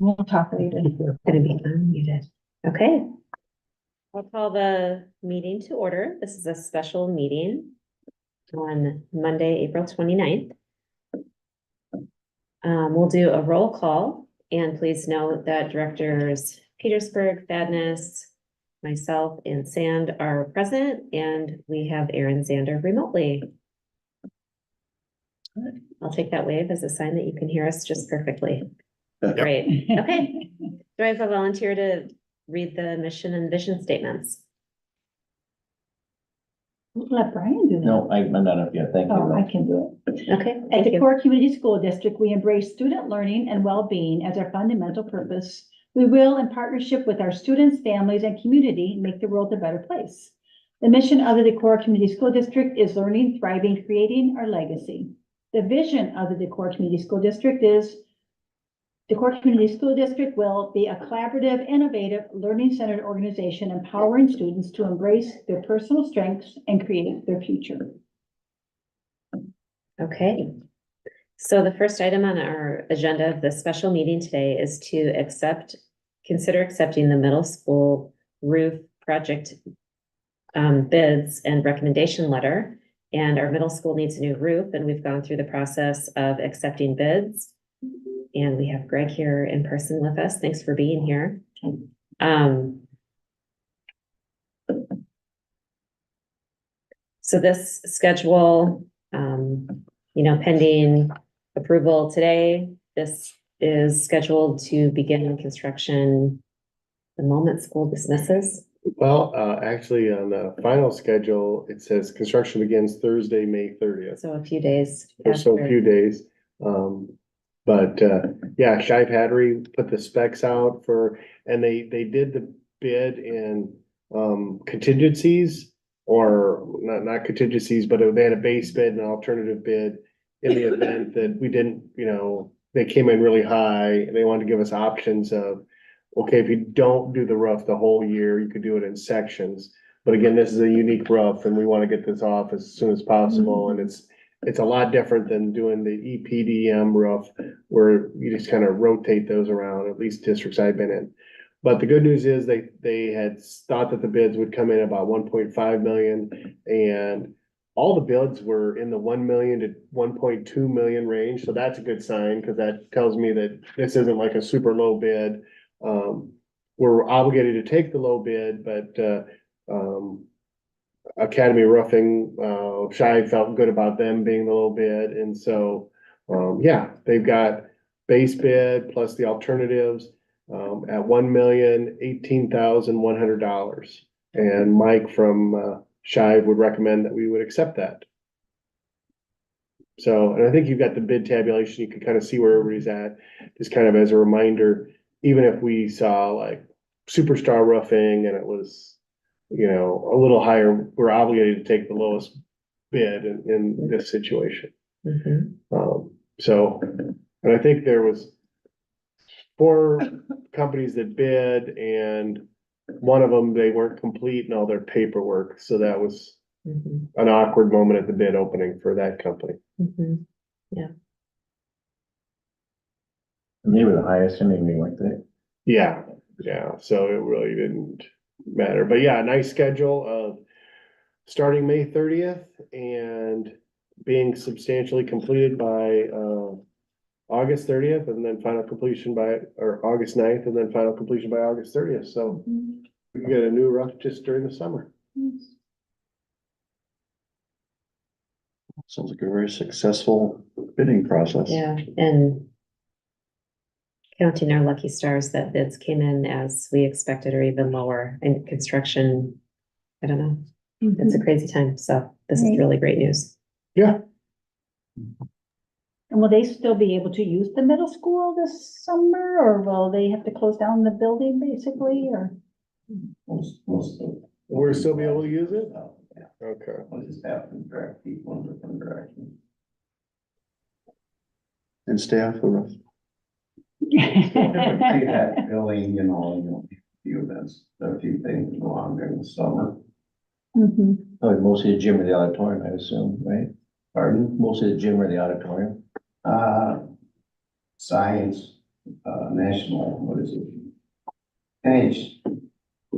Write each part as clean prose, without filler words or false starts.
We'll talk later. Gonna be unmuted. Okay. I'll call the meeting to order. This is a special meeting on Monday, April 29th. We'll do a roll call, and please note that directors Petersburg, Thaddeus, myself, and Sand are present, and we have Aaron Zander remotely. I'll take that wave as a sign that you can hear us just perfectly. Yep. Great. Okay. Do I have a volunteer to read the mission and vision statements? Let Brian do that. No, I'm not up yet. Thank Oh, I you. can do it. Okay. At Thank you. Decorah Community School District, we embrace student learning and well-being as our fundamental purpose. We will, in partnership with our students, families, and community, make the world a better place. The mission of the Decorah Community School District is learning, thriving, creating our legacy. The vision of the Decorah Community School District is Decorah Community School District will be a collaborative, innovative, learning-centered organization empowering students to embrace their personal strengths and create their future. Okay. So the first item on our agenda of the special meeting today is to consider accepting the middle school roof project bids and recommendation letter. And our middle school needs a new roof, and we've gone through the process of accepting bids. And we have Greg here in person with us. Thanks for being here. So this schedule, pending approval today, this is scheduled to begin construction the moment school dismisses. Well, actually, on the final schedule, it says construction begins Thursday, May 30th. So a few days. So a after. few days. Yeah, Shive Hattery put the specs out and they did the bid in contingencies, or not contingencies, but they had a base bid and an alternative bid in the event that we didn't, they came in really high and they wanted to give us options of, okay, if you don't do the roof the whole year, you could do it in sections. But again, this is a unique roof and we want to get this off as soon as possible. And it's a lot different than doing the EPDM roof where you just kind of rotate those around, at least districts I've been in. But the good news is they had thought that the bids would come in about 1.5 million, and all the bids were in the 1 million to 1.2 million range. So that's a good sign, because that tells me that this isn't like a super low bid. We're obligated to take the low bid, but Academy Roofing, Shive felt good about them being the low bid. And so, yeah, they've got base bid plus the alternatives at $1,018,100. And Mike from Shive would recommend that we would accept that. So, and I think you've got the bid tabulation. You can kind of see where everybody's at, just kind of as a reminder. Even if we saw like Superstar Roofing and it was, a little higher, we're obligated to take the lowest bid in this situation. Mm-hmm. And I think there was 4 companies that bid, and one of them, they weren't complete in all their paperwork. So that was an awkward moment at the bid opening for that company. Yeah. And they were the highest anyway, weren't they? Yeah. So it really didn't matter, but yeah, a nice schedule of starting May 30th and being substantially completed by August 30th, and then final completion or August 9th, and then final completion by August 30th. So we get a new roof just during the summer. Sounds like a very successful bidding process. Yeah, and counting our lucky stars that bids came in as we expected or even lower, and construction, I don't know. It's a crazy time. So this is really great news. Yeah. And will they still be able to use the middle school this summer, or will they have to close down the building basically, or? We'll still be able to use it? Okay. We'll just have to direct people in different directions. And stay off the roof. They had billing, a few events, a few things go on during the summer. Probably mostly the gym or the auditorium, I assume, right? Pardon? Mostly the gym or the auditorium. Science, national, what is it?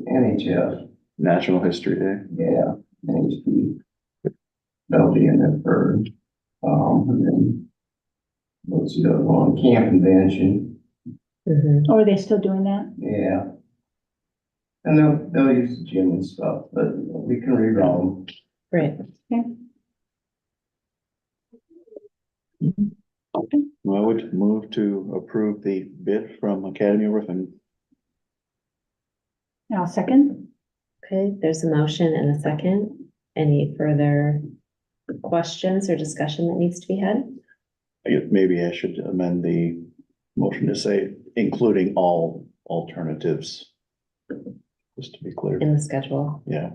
NHS, National History Day. yeah, NHP. That'll be in there for, and then, what's the other one, camp convention, Mhm. Or are they still doing that? yeah. And they'll use the gym and stuff, but we can reroute them. Right. I would move to approve the bid from Academy Roofing. Now, second, Okay, there's a motion and a second. Any further questions or discussion that needs to be had? I guess maybe I should amend the motion to say including all alternatives. Just to be clear, In the schedule? yeah.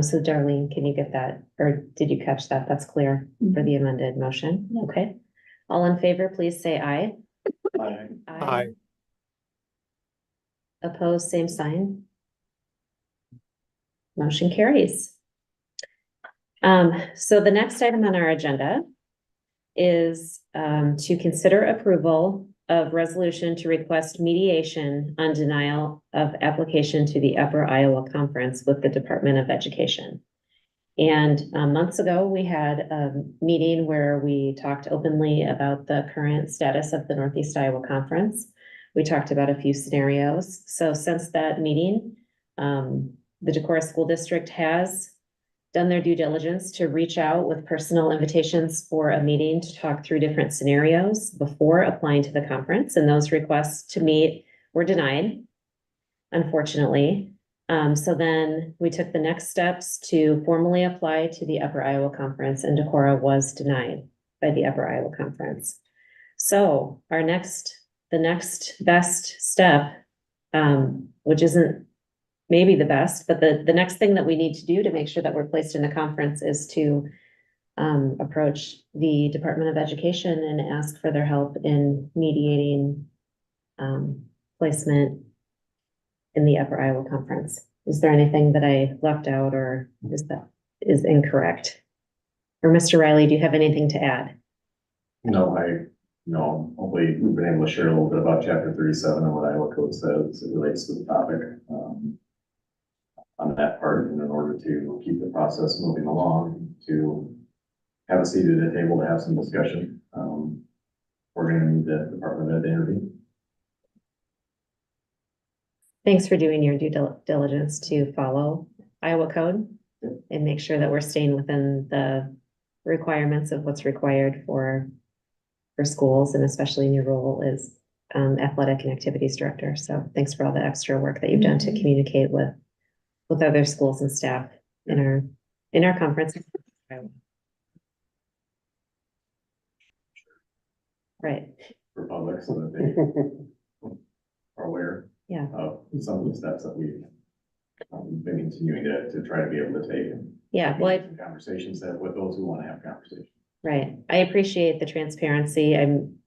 So Darlene, can you get that, or did you catch that? That's clear for the amended motion. Okay. All in favor, please say aye. Aye. Opposed, same sign. Motion carries. So the next item on our agenda is to consider approval of resolution to request mediation on denial of application to the Upper Iowa Conference with the Department of Education. And months ago, we had a meeting where we talked openly about the current status of the Northeast Iowa Conference. We talked about a few scenarios. So since that meeting, the Decorah School District has done their due diligence to reach out with personal invitations for a meeting to talk through different scenarios before applying to the conference. And those requests to meet were denied, unfortunately. So then we took the next steps to formally apply to the Upper Iowa Conference, and Decorah was denied by the Upper Iowa Conference. So the next best step, which isn't maybe the best, but the next thing that we need to do to make sure that we're placed in the conference is to approach the Department of Education and ask for their help in mediating placement in the Upper Iowa Conference. Is there anything that I left out or is incorrect? Or Mr. Riley, do you have anything to add? No, hopefully we've been able to share a little bit about chapter 37 and what Iowa code says as it relates to the topic. On that part, and in order to keep the process moving along, to have a seat at the table to have some discussion, we're going to need the Department of Ed to intervene. Thanks for doing your due diligence to follow Iowa code and make sure that we're staying within the requirements of what's required for schools, and especially in your role as athletic and activities director. So thanks for all the extra work that you've done to communicate with other schools and staff in our conference. Right. For public, so that they are aware Yeah. of some of the steps that we've been continuing to try to be able to take. Yeah, well, Conversations that with those who want to have conversations. right. I appreciate the transparency. I'm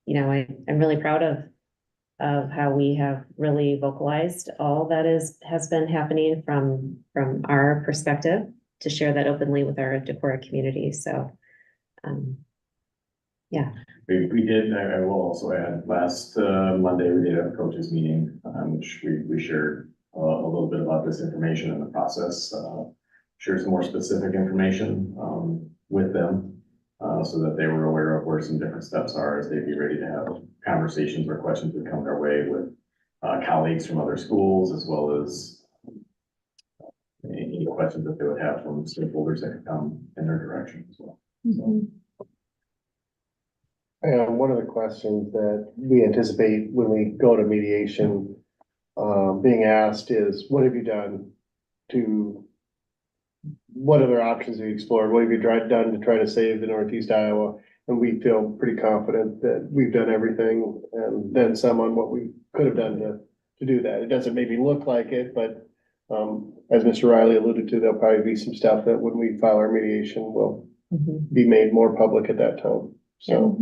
really proud of how we have really vocalized all that has been happening from our perspective to share that openly with our Decorah community. So, yeah. We did, I will also add, last Monday, we did have a coaches meeting, which we shared a little bit about this information and the process, shared some more specific information with them so that they were aware of where some different steps are as they'd be ready to have conversations or questions that come their way with colleagues from other schools, as well as any questions that they would have from stakeholders that could come in their direction as well. So. And one of the questions that we anticipate when we go to mediation, being asked is, what have you done what other options have you explored? What have you done to try to save the Northeast Iowa? And we feel pretty confident that we've done everything and then some on what we could have done to do that. It doesn't maybe look like it, but as Mr. Riley alluded to, there'll probably be some stuff that when we file our mediation will be made more public at that time. So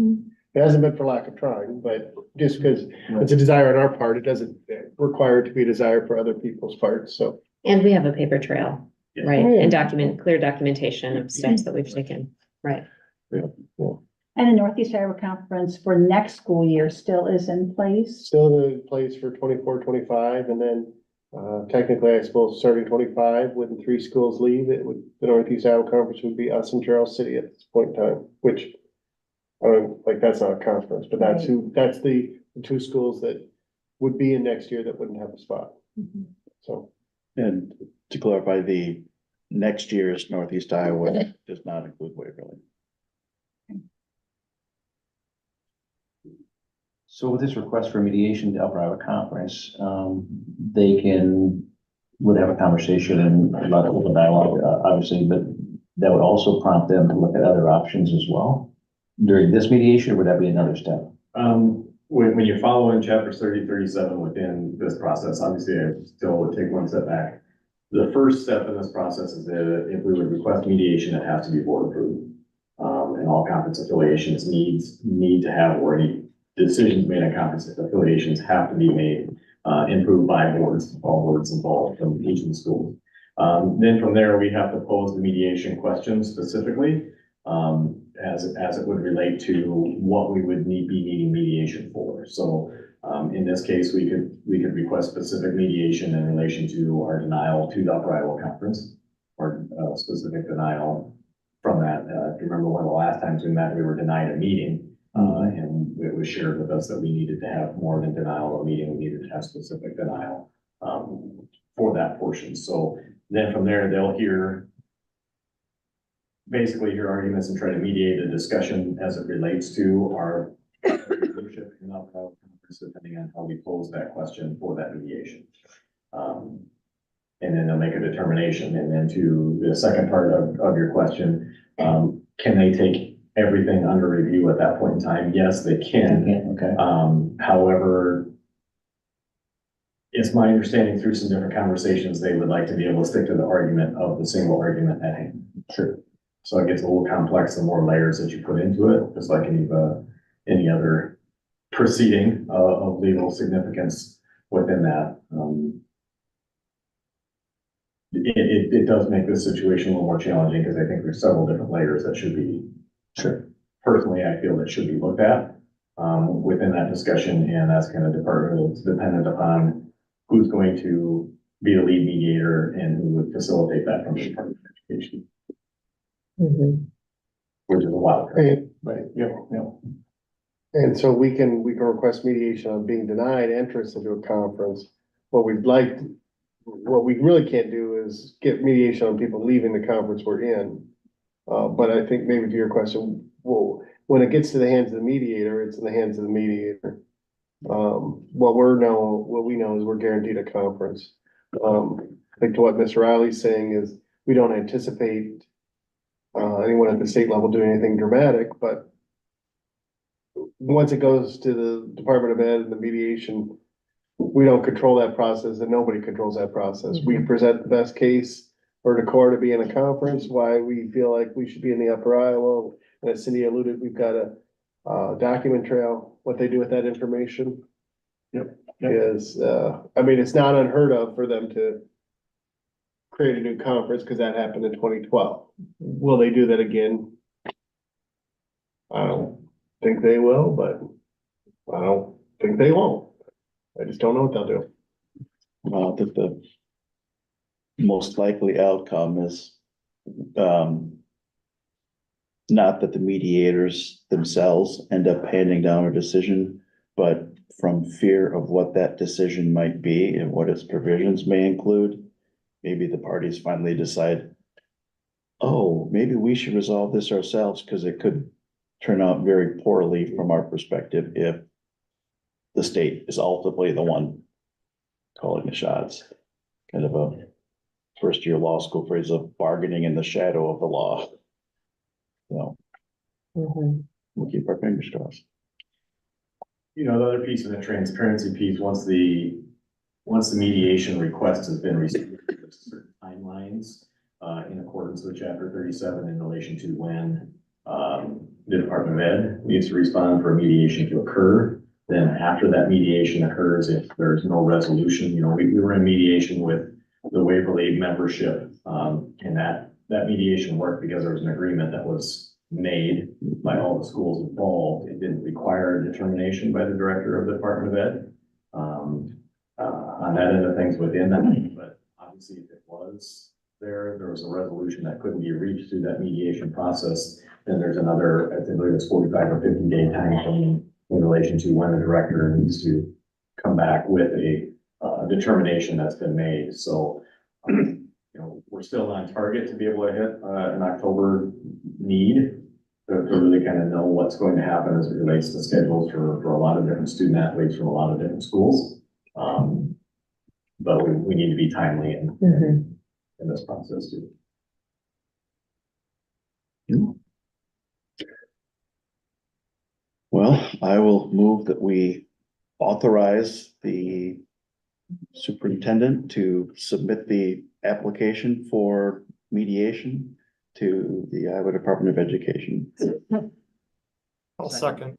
it hasn't been for lack of trying, but just because it's a desire on our part, it doesn't require it to be a desire for other people's parts. So. And we have a paper trail. right? Oh, yeah. And clear documentation of steps that we've taken, right? And the Northeast Iowa Conference for next school year still is in place. Still in place for 24, 25, and then, technically, I suppose, starting 25, when 3 schools leave, it would, the Northeast Iowa Conference would be us and Charles City at this point in time, which, I don't, like, that's not a conference, but that's that's the 2 schools that would be in next year that wouldn't have a spot, Mhm. so. And to clarify, the next year's Northeast Iowa does not include Waverly. So with this request for mediation to Upper Iowa Conference, they would have a conversation and a lot of open dialogue, obviously, but that would also prompt them to look at other options as well during this mediation, or would that be another step? When you follow in chapters 30, 37 within this process, obviously I still would take one step back. The first step in this process is that if we would request mediation, it has to be board approved. And all conference affiliations need to have, or any decisions made on conference affiliations have to be made, improved by boards, all boards involved from each of the schools. Then from there, we have to pose the mediation question specifically, as it would relate to what we would be needing mediation for. So, in this case, we could request specific mediation in relation to our denial to the Upper Iowa Conference, or specific denial from that. If you remember, one of the last times we met, we were denied a meeting. And it was shared with us that we needed to have more than denial of a meeting, we needed to have specific denial for that portion. So then from there, they'll basically hear arguments and try to mediate a discussion as it relates to our leadership in Upper Iowa Conference, depending on how we pose that question for that mediation. And then they'll make a determination. And then to the second part of your question, can they take everything under review at that point in time? Yes, they can. Okay. However, it's my understanding through some different conversations, they would like to be able to stick to the argument of the single argument at hand. Sure. So it gets a little complex, the more layers that you put into it, just like any other proceeding of legal significance within that. It does make this situation a little more challenging, because I think there's several different layers that should be. Sure. Personally, I feel that should be looked at within that discussion, and that's kind of dependent upon who's going to be the lead mediator and who would facilitate that from the Department of Education, which is a wild card. Right. Yeah. And so we can request mediation on being denied entrance into a conference. What we really can't do is get mediation on people leaving the conference we're in. But I think maybe to your question, well, when it gets to the hands of the mediator, it's in the hands of the mediator. What we know is we're guaranteed a conference. I think to what Mr. Riley's saying is, we don't anticipate anyone at the state level doing anything dramatic, but once it goes to the Department of Ed and the mediation, we don't control that process, and nobody controls that process. We present the best case for Decorah to be in a conference, why we feel like we should be in the Upper Iowa. And as Cindy alluded, we've got a document trail, what they do with that information. Yep. Is, I mean, it's not unheard of for them to create a new conference, because that happened in 2012. Will they do that again? I don't think they will, but I don't think they won't. I just don't know what they'll do. Well, I think the most likely outcome is, not that the mediators themselves end up handing down a decision, but from fear of what that decision might be and what its provisions may include, maybe the parties finally decide, oh, maybe we should resolve this ourselves, because it could turn out very poorly from our perspective if the state is ultimately the one calling the shots. Kind of a first-year law school phrase of bargaining in the shadow of the law. So we'll keep our fingers crossed. You know, the other piece of the transparency piece, once the mediation request has been received, there's certain timelines in accordance with chapter 37 in relation to when the Department of Ed needs to respond for mediation to occur. Then after that mediation occurs, if there's no resolution, you know, we were in mediation with the Waverly membership, and that mediation worked because there was an agreement that was made by all the schools involved. It didn't require a determination by the director of the Department of Ed, on that end of things within that, but obviously if it was there was a resolution that couldn't be reached through that mediation process, then there's another, I believe it's 45 or 50-day time frame in relation to when the director needs to come back with a determination that's been made. So, we're still on target to be able to hit an October need to really kind of know what's going to happen as it relates to schedules for a lot of different student athletes from a lot of different schools. But we need to be timely in this process too. Well, I will move that we authorize the superintendent to submit the application for mediation to the Iowa Department of Education. I'll second.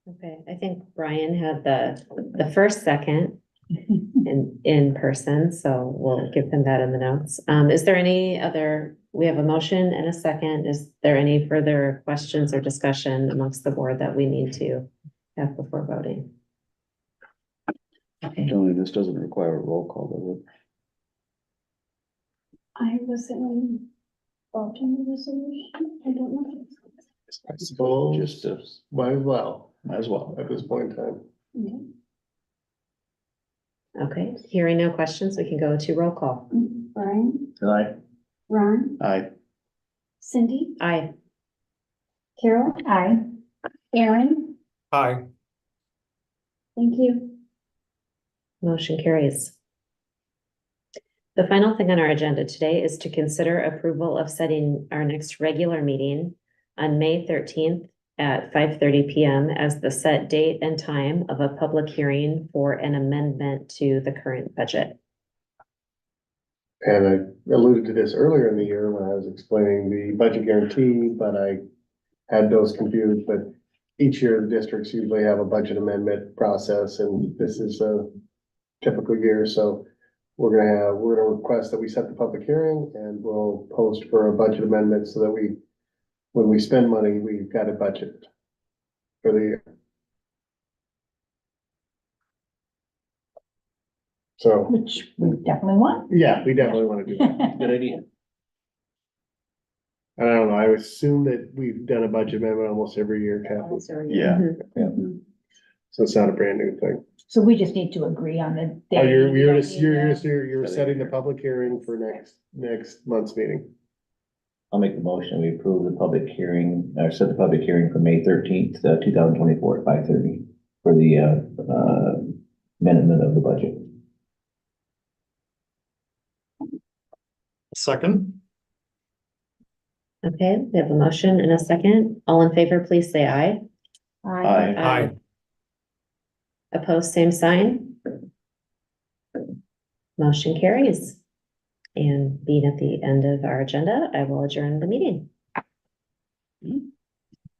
Okay, I think Brian had the first second in person, so we'll give him that in the notes. Is there any other, we have a motion and a second. Is there any further questions or discussion amongst the board that we need to have before voting? Okay, Only this doesn't require a roll call, does I wasn't involved in the resolution. I don't know. I it? suppose, Just, might as well. at this point in time. Okay. okay, hearing no questions, we can go to roll call. Brian, Aye. Ron, Aye. Cindy, Aye. Carol, Aye. Aaron, Aye. thank you. Motion carries. The final thing on our agenda today is to consider approval of setting our next regular meeting on May 13th at 5:30 PM as the set date and time of a public hearing for an amendment to the current budget. And I alluded to this earlier in the year when I was explaining the budget guarantee, but I had those confused, but each year the districts usually have a budget amendment process, and this is a typical year, so we're gonna request that we set the public hearing, and we'll post for a budget amendment so that when we spend money, we've got a budget for the year. So, Which we definitely want. yeah, we definitely want to do that. Good idea. I don't know, I assume that we've done a budget amendment almost every year, Kathy, Yeah. Mhm. so it's not a brand new thing. So we just need to agree on the Oh, day. you're We don't just, need you're to- just, you're setting the public hearing for next month's meeting. I'll make the motion, we approve the public hearing, or set the public hearing for May 13th, 2024 at 5:30 for the, amendment of the budget. Second. Okay, we have a motion and a second. All in favor, please say aye. Aye. Aye. Opposed, same sign. Motion carries. And being at the end of our agenda, I will adjourn the meeting.